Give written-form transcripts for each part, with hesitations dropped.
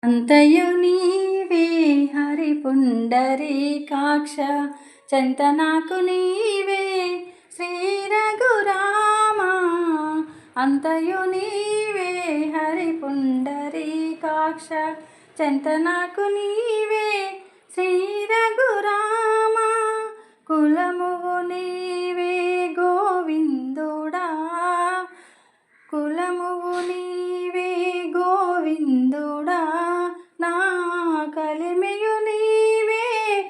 అంతయు నీవే హరి పుండరీకాక్ష, చెంత నాకు నీవే శ్రీ రఘురామ. అంతయు నీవే హరి పుండరీకాక్ష, చెంత నాకు నీవే శ్రీ రఘురామ. కులమువు నీవే గోవిందుడా, కులమువు నీవే గోవిందుడా, నా కలిమియు నీవే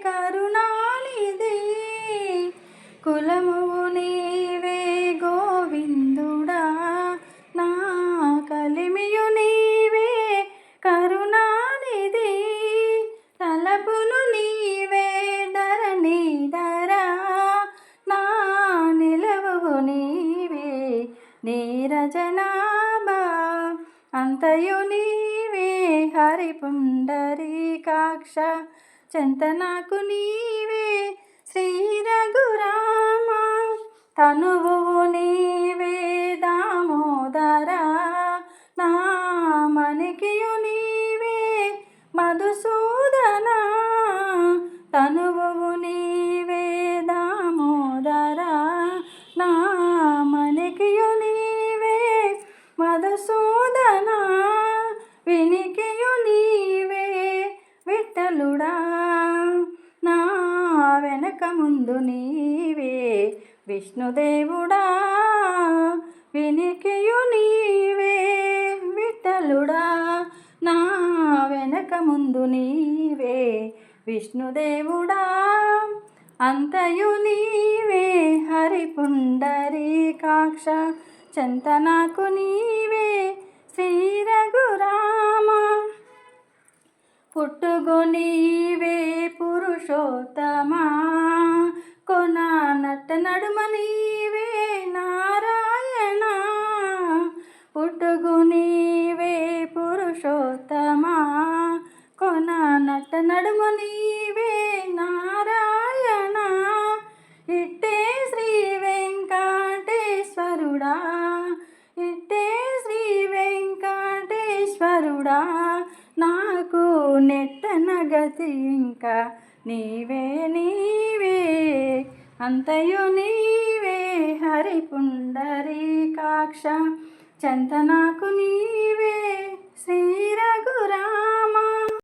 కరుణానిధి. కులమువు నీవే గోవిందుడా, నా కలిమియు నీవే కరుణానిధి. తలపులు నీవే ధరణీధరా, నా నిలవు నీవే నీరజనాభా. అంతయు నీవే హరి పుండరీకాక్ష, చెంత నాకు నీవే శ్రీ రఘురామ. తనువు నీవే దామోదరా, నా మణికియు నీవే మధుసూదనా. తనువు నీవే దామోదరా, నా మణికియు నీవే మధుసూదనా. వినికియు నీవే విఠలుడా, నా వెనక ముందు నీవే విష్ణుదేవుడా. వినికియు నీవే విఠలుడా, నా వెనక ముందు నీవే విష్ణుదేవుడా. అంతయు నీవే హరి పుండరీకాక్ష, చెంత నాకు నీవే శ్రీ రఘురామ. పుట్టుగు నీవే పురుషోత్తమా, కొన నట్ట నడుమ నీవే నారాయణ. పుట్టుగు నీవే పురుషోత్తమా, కొన నట్ట నడుమ నీవే నారాయణ. ఇట్టే శ్రీ వెంకటేశ్వరుడా, ఇట్టే శ్రీ వెంకటేశ్వరుడా, నాకు నెట్టన గతి ఇంకా నీవే నీవే. అంతయు నీవే హరి పుండరీకాక్ష, చెంత నాకు నీవే శ్రీ రఘురామ.